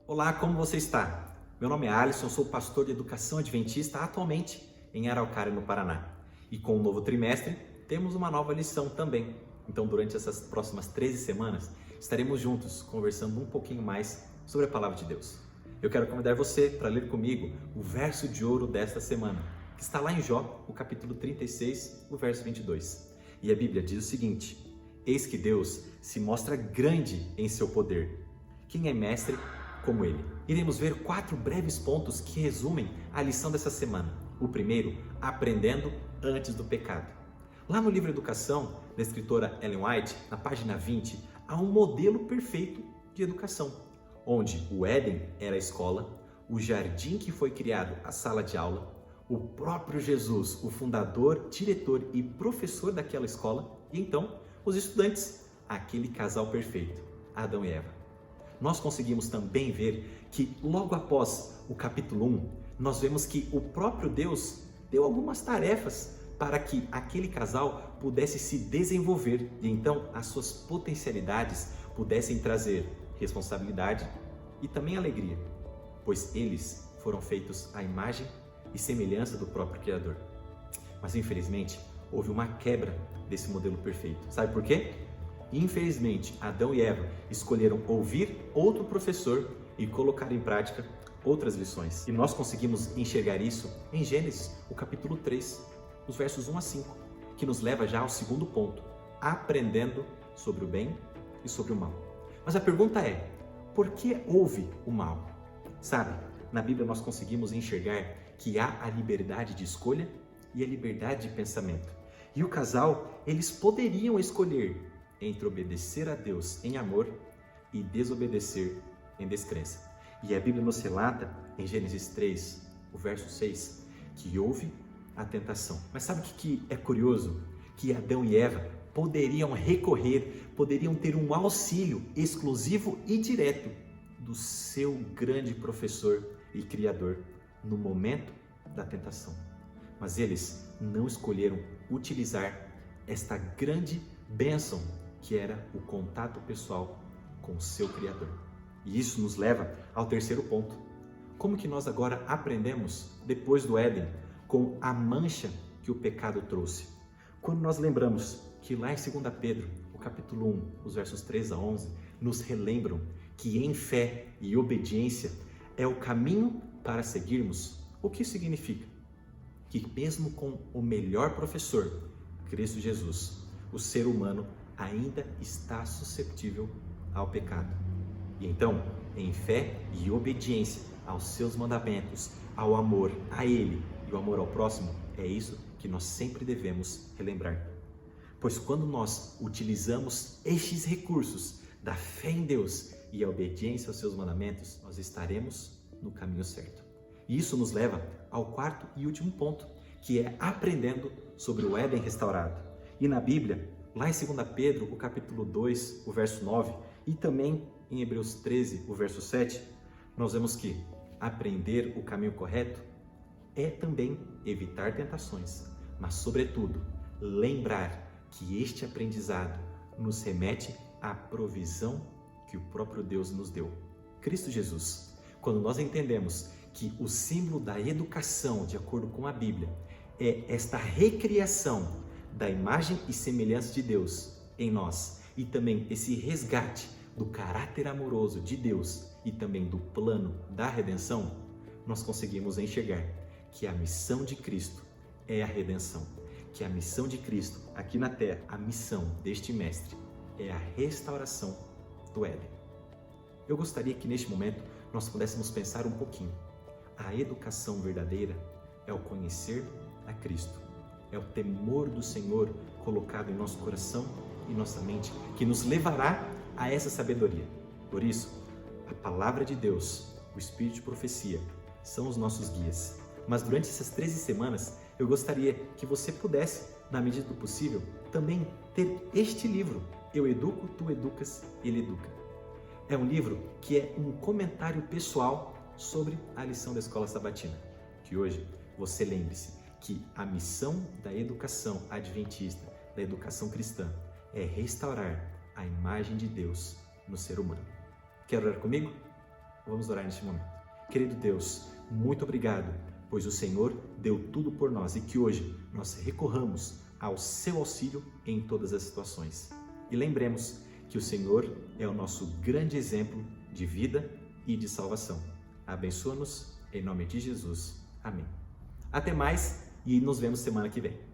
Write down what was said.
Olá, como você está? Meu nome é Alisson, sou pastor de educação adventista atualmente em Araucária, no Paraná. E com o novo trimestre, temos uma nova lição também. Então, durante essas próximas 13 semanas, estaremos juntos conversando um pouquinho mais sobre a Palavra de Deus. Eu quero convidar você para ler comigo o verso de ouro desta semana, que está lá em Jó, o capítulo 36, o verso 22. E a Bíblia diz o seguinte: Eis que Deus se mostra grande em seu poder. Quem é mestre como ele? Iremos ver 4 breves pontos que resumem a lição dessa semana. O primeiro, aprendendo antes do pecado. Lá no livro Educação, da escritora Ellen White, na página 20, há um modelo perfeito de educação, onde o Éden era a escola, o jardim que foi criado a sala de aula, o próprio Jesus, o fundador, diretor e professor daquela escola, e então os estudantes, aquele casal perfeito, Adão e Eva. Nós conseguimos também ver que logo após o capítulo 1, nós vemos que o próprio Deus deu algumas tarefas para que aquele casal pudesse se desenvolver e então as suas potencialidades pudessem trazer responsabilidade e também alegria, pois eles foram feitos à imagem e semelhança do próprio Criador. Mas infelizmente houve uma quebra desse modelo perfeito. Sabe por quê? Infelizmente, Adão e Eva escolheram ouvir outro professor e colocar em prática outras lições. E nós conseguimos enxergar isso em Gênesis, o capítulo 3, os versos 1 a 5, que nos leva já ao segundo ponto, aprendendo sobre o bem e sobre o mal. Mas a pergunta é, por que houve o mal? Sabe, na Bíblia nós conseguimos enxergar que há a liberdade de escolha e a liberdade de pensamento. E o casal, eles poderiam escolher entre obedecer a Deus em amor e desobedecer em descrença. E a Bíblia nos relata, em Gênesis 3, o verso 6, que houve a tentação. Mas sabe o que é curioso? Que Adão e Eva poderiam recorrer, poderiam ter um auxílio exclusivo e direto do seu grande professor e criador no momento da tentação. Mas eles não escolheram utilizar esta grande bênção que era o contato pessoal com o seu Criador. E isso nos leva ao terceiro ponto. Como que nós agora aprendemos, depois do Éden, com a mancha que o pecado trouxe? Quando nós lembramos que lá em 2 Pedro, o capítulo 1, os versos 3 a 11, nos relembram que em fé e obediência é o caminho para seguirmos, o que significa? Que mesmo com o melhor professor, Cristo Jesus, o ser humano ainda está suscetível ao pecado. E então, em fé e obediência aos seus mandamentos, ao amor a Ele e o amor ao próximo, é isso que nós sempre devemos relembrar. Pois quando nós utilizamos estes recursos da fé em Deus e a obediência aos seus mandamentos, nós estaremos no caminho certo. E isso nos leva ao quarto e último ponto, que é aprendendo sobre o Éden restaurado. E na Bíblia, lá em 2 Pedro, o capítulo 2, o verso 9, e também em Hebreus 13, o verso 7, nós vemos que aprender o caminho correto é também evitar tentações, mas, sobretudo, lembrar que este aprendizado nos remete à provisão que o próprio Deus nos deu. Cristo Jesus. Quando nós entendemos que o símbolo da educação, de acordo com a Bíblia, é esta recriação da imagem e semelhança de Deus em nós e também esse resgate do caráter amoroso de Deus e também do plano da redenção, nós conseguimos enxergar que a missão de Cristo é a redenção, que a missão de Cristo aqui na terra, a missão deste mestre é a restauração do Éden. Eu gostaria que neste momento nós pudéssemos pensar um pouquinho. A educação verdadeira é o conhecer a Cristo. É o temor do Senhor colocado em nosso coração e nossa mente que nos levará a essa sabedoria. Por isso, a palavra de Deus, o Espírito de profecia, são os nossos guias. Mas durante essas 13 semanas, eu gostaria que você pudesse, na medida do possível, também ter este livro, Eu Educo, Tu Educas, Ele Educa. É um livro que é um comentário pessoal sobre a lição da Escola Sabatina. Que hoje você lembre-se que a missão da educação adventista, da educação cristã, é restaurar a imagem de Deus no ser humano. Quer orar comigo? Vamos orar neste momento. Querido Deus, muito obrigado, pois o Senhor deu tudo por nós e que hoje nós recorramos ao seu auxílio em todas as situações. E lembremos que o Senhor é o nosso grande exemplo de vida e de salvação. Abençoa-nos em nome de Jesus. Amém. Até mais e nos vemos semana que vem.